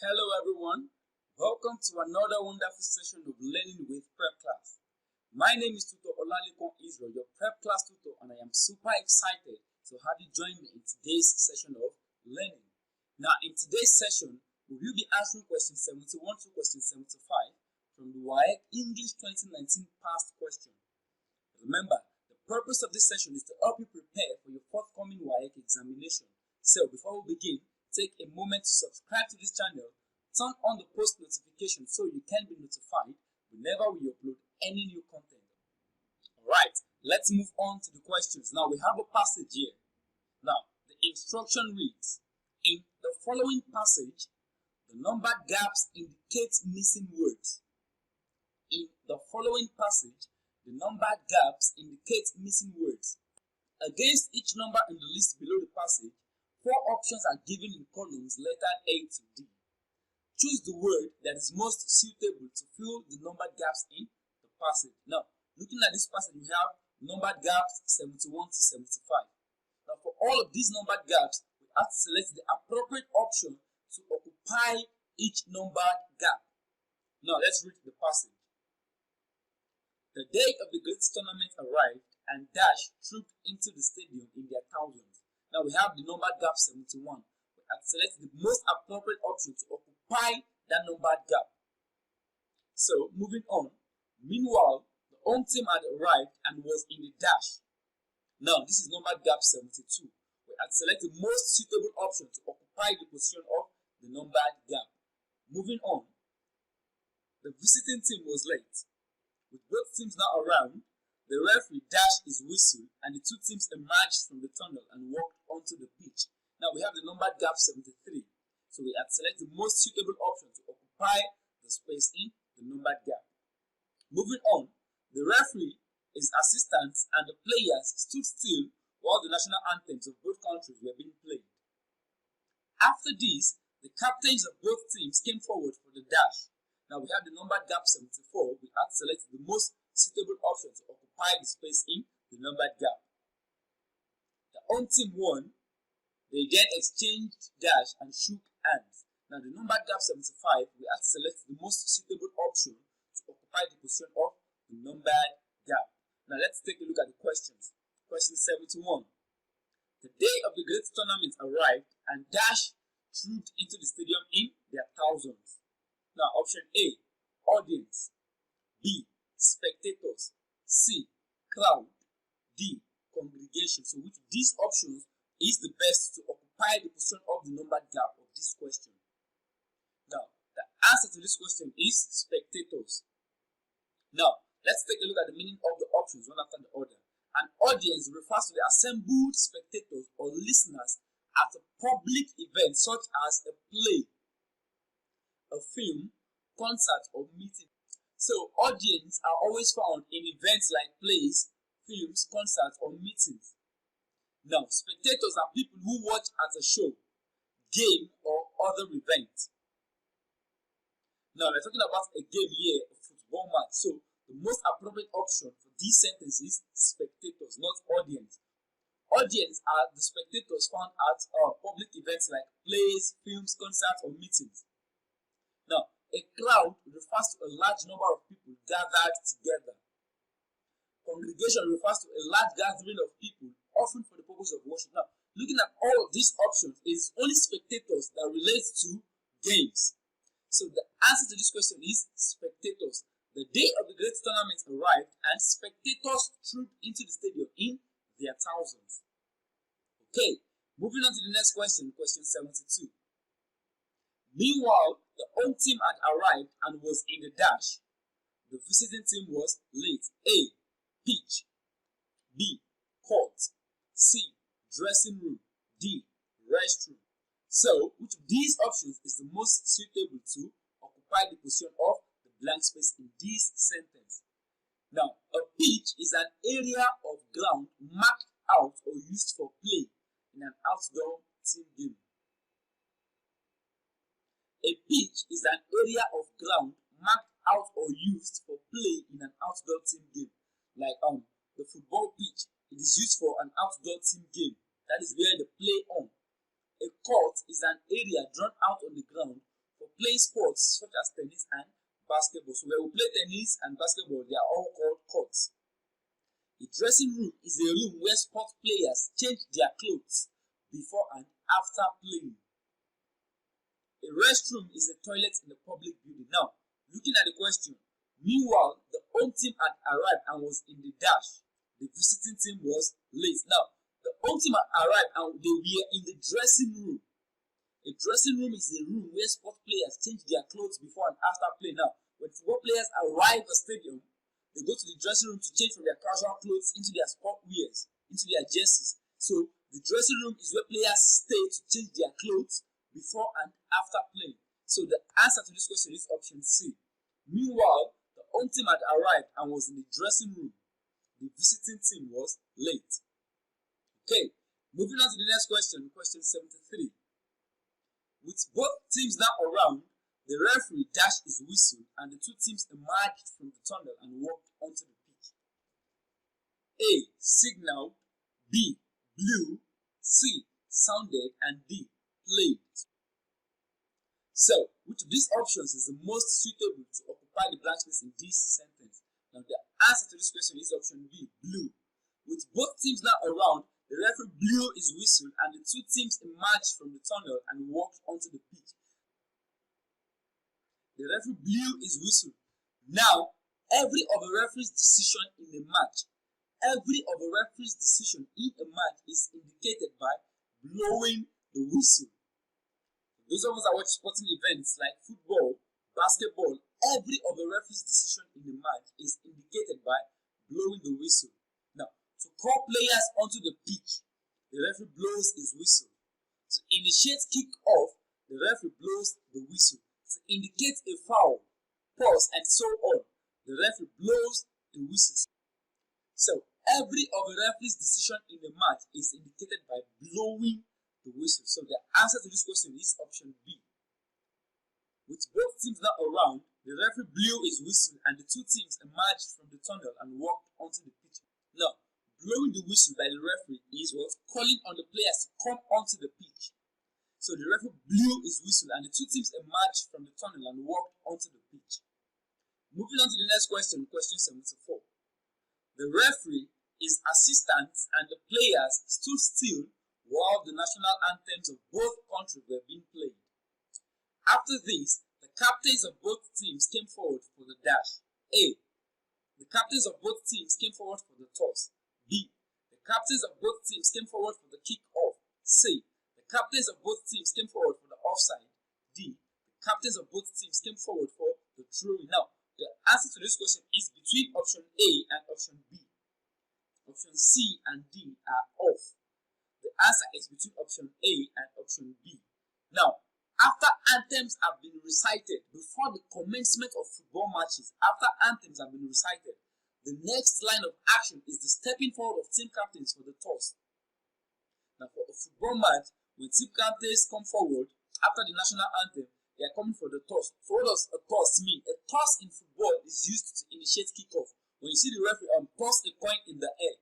Hello everyone, welcome to another wonderful session of Learning with Prep Class. My name is Tutor Olalikon Israel, your Prep Class tutor, and I am super excited to have you join me in today's session of learning. Now in today's session, we will be answering question 71 to question 75 from the WAEC English 2019 past question. Remember, the purpose of this session is to help you prepare for your forthcoming WAEC examination. So before we begin, take a moment to subscribe to this channel, turn on the post notification so you can be notified whenever we upload any new content. Alright, let's move on to the questions. Now we have a passage here. Now, the instruction reads, in the following passage, the numbered gaps indicate missing words. In the following passage, the numbered gaps indicate missing words. Against each number in the list below the passage, 4 options are given in columns lettered A to D. Choose the word that is most suitable to fill the numbered gaps in the passage. Now, looking at this passage, we have numbered gaps 71 to 75. Now, for all of these numbered gaps, we have to select the appropriate option to occupy each numbered gap. Now, let's read the passage. The day of the great tournament arrived, and Dash trooped into the stadium in their thousands. Now we have the numbered gap 71. We have to select the most appropriate option to occupy that numbered gap. So moving on. Meanwhile, the home team had arrived and was in the dash. Now this is numbered gap 72. We have to select the most suitable option to occupy the position of the numbered gap. Moving on. The visiting team was late. With both teams now around, the referee dashed his whistle and the two teams emerged from the tunnel and walked onto the pitch. Now we have the numbered gap 73. So we have to select the most suitable option to occupy the space in the numbered gap. Moving on, the referee, his assistants and the players stood still while the national anthems of both countries were being played. After this, the captains of both teams came forward for the dash. Now we have the numbered gap 74. We have to select the most suitable option to occupy the space in the numbered gap. The home team won. They then exchanged dash and shook hands. Now the numbered gap 75, we have to select the most suitable option to occupy the position of the numbered gap. Now let's take a look at the questions. Question 71. The day of the great tournament arrived and Dash trooped into the stadium in their thousands. Now option A, audience. B, spectators. C, crowd. D, congregation. So which of these options is the best to occupy the position of the numbered gap of this question? Now, the answer to this question is spectators. Now, let's take a look at the meaning of the options one after the other. An audience refers to the assembled spectators or listeners at a public event such as a play, a film, concert, or meeting. So, audience are always found in events like plays, films, concerts, or meetings. Now, spectators are people who watch at a show, game, or other event. Now, we're talking about a game here, a football match. So, the most appropriate option for this sentence is spectators, not audience. Audience are the spectators found at public events like plays, films, concerts, or meetings. Now, a crowd refers to a large number of people gathered together. Congregation refers to a large gathering of people, often for the purpose of worship. Now, looking at all of these options, it is only spectators that relates to games. So the answer to this question is spectators. The day of the great tournament arrived and spectators trooped into the stadium in their thousands. Okay, moving on to the next question, question 72. Meanwhile, the home team had arrived and was in the dash. The visiting team was late. A, pitch. B, court. C, dressing room. D, restroom. So, which of these options is the most suitable to occupy the position of the blank space in this sentence? Now, a pitch is an area of ground marked out or used for play in an outdoor team game. A pitch is an area of ground marked out or used for play in an outdoor team game. Like the football pitch, it is used for an outdoor team game. That is where they play on. A court is an area drawn out on the ground for playing sports such as tennis and basketball. So when we play tennis and basketball, they are all called courts. A dressing room is a room where sport players change their clothes before and after playing. A restroom is a toilet in a public building. Now, looking at the question, meanwhile, the home team had arrived and was in the dash. The visiting team was late. Now, the home team had arrived and they were in the dressing room. A dressing room is a room where sport players change their clothes before and after play. Now, when football players arrive at the stadium, they go to the dressing room to change from their casual clothes into their sport wears, into their jerseys. So, the dressing room is where players stay to change their clothes before and after playing. So, the answer to this question is option C. Meanwhile, the home team had arrived and was in the dressing room. The visiting team was late. Okay, moving on to the next question, question 73. With both teams now around, the referee dashed his whistle and the two teams emerged from the tunnel and walked onto the pitch. A. Signaled. B. Blew. C. Sounded. And D. Played. So, which of these options is the most suitable to occupy the blank space in this sentence? Now, the answer to this question is option B. Blew. With both teams now around, the referee blew his whistle and the two teams emerged from the tunnel and walked onto the pitch. The referee blew his whistle. Now, every of a referee's decision in a match, is indicated by blowing the whistle. Those of us that watch sporting events like football, basketball, every of a referee's decision in a match is indicated by blowing the whistle. Now, to call players onto the pitch, the referee blows his whistle. To initiate kick-off, the referee blows the whistle. To indicate a foul, pause, and so on, the referee blows the whistle. So, every of a referee's decision in a match is indicated by blowing the whistle. So, the answer to this question is option B. With both teams now around, the referee blew his whistle and the two teams emerged from the tunnel and walked onto the pitch. Now, blowing the whistle by the referee is what? Calling on the players to come onto the pitch. So the referee blew his whistle and the two teams emerged from the tunnel and walked onto the pitch. Moving on to the next question, question 74. The referee, his assistants, and the players stood still while the national anthems of both countries were being played. After this, the captains of both teams came forward for the dash. A. The captains of both teams came forward for the toss. B. The captains of both teams came forward for the kick-off. C. The captains of both teams came forward for the offside. D. The captains of both teams came forward for the throw-in. Now, the answer to this question is between option A and option B. Option C and D are off. The answer is between option A and option B. Now, after anthems have been recited, before the commencement of football matches, after anthems have been recited, the next line of action is the stepping forward of team captains for the toss. Now, for a football match, when team captains come forward after the national anthem, they are coming for the toss. So what does a toss mean? A toss in football is used to initiate kickoff. When you see the referee toss a coin in the air,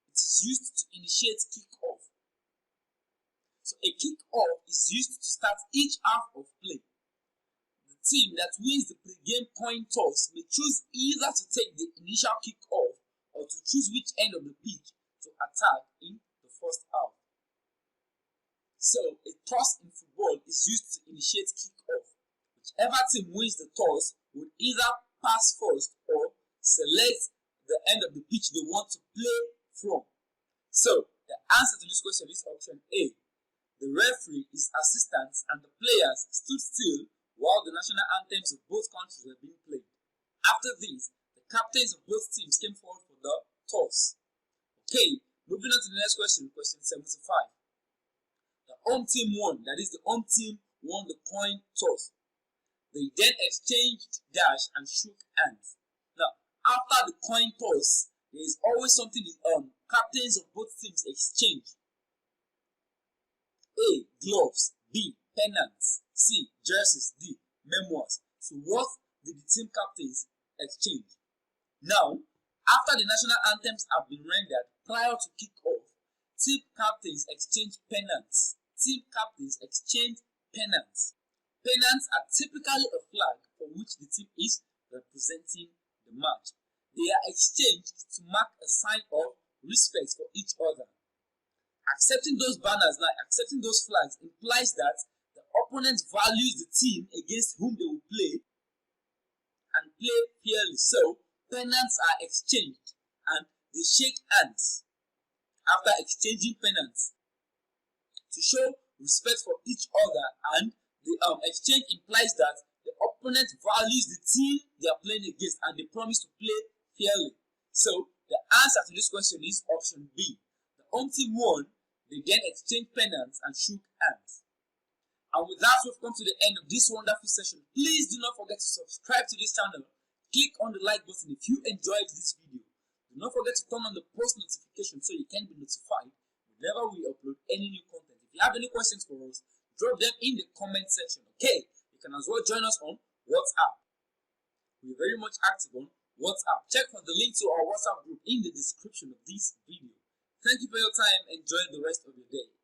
it is used to initiate kickoff. So a kick-off is used to start each half of play. The team that wins the pre-game coin toss may choose either to take the initial kick-off or to choose which end of the pitch to attack in the first half. So a toss in football is used to initiate kick-off. Whichever team wins the toss will either pass first or select the end of the pitch they want to play from. So the answer to this question is option A. The referee, his assistants, and the players stood still while the national anthems of both countries were being played. After this, the captains of both teams came forward for the toss. Okay, moving on to the next question, question 75. The home team won, that is, the home team won the coin toss. They then exchanged dash and shook hands. Now, after the coin toss, there is always something the captains of both teams exchange. A. Gloves. B. Pennants. C. Jerseys. D. Memoirs. So what did the team captains exchange? Now, after the national anthems have been rendered prior to kick-off, team captains exchange pennants. Team captains exchange pennants. Pennants are typically a flag for which the team is representing the match. They are exchanged to mark a sign of respect for each other. Accepting those banners, like accepting those flags, implies that the opponent values the team against whom they will play and play fairly. So, pennants are exchanged and they shake hands after exchanging pennants to show respect for each other, and the exchange implies that the opponent values the team they are playing against and they promise to play fairly. So, the answer to this question is option B. The home team won, they then exchanged pennants and shook hands. And with that, we've come to the end of this wonderful session. Please do not forget to subscribe to this channel. Click on the like button if you enjoyed this video. Do not forget to turn on the post notification so you can be notified whenever we upload any new content. If you have any questions for us, drop them in the comment section. Okay, you can as well join us on WhatsApp. We're very much active on WhatsApp. Check for the link to our WhatsApp group in the description of this video. Thank you for your time. Enjoy the rest of your day.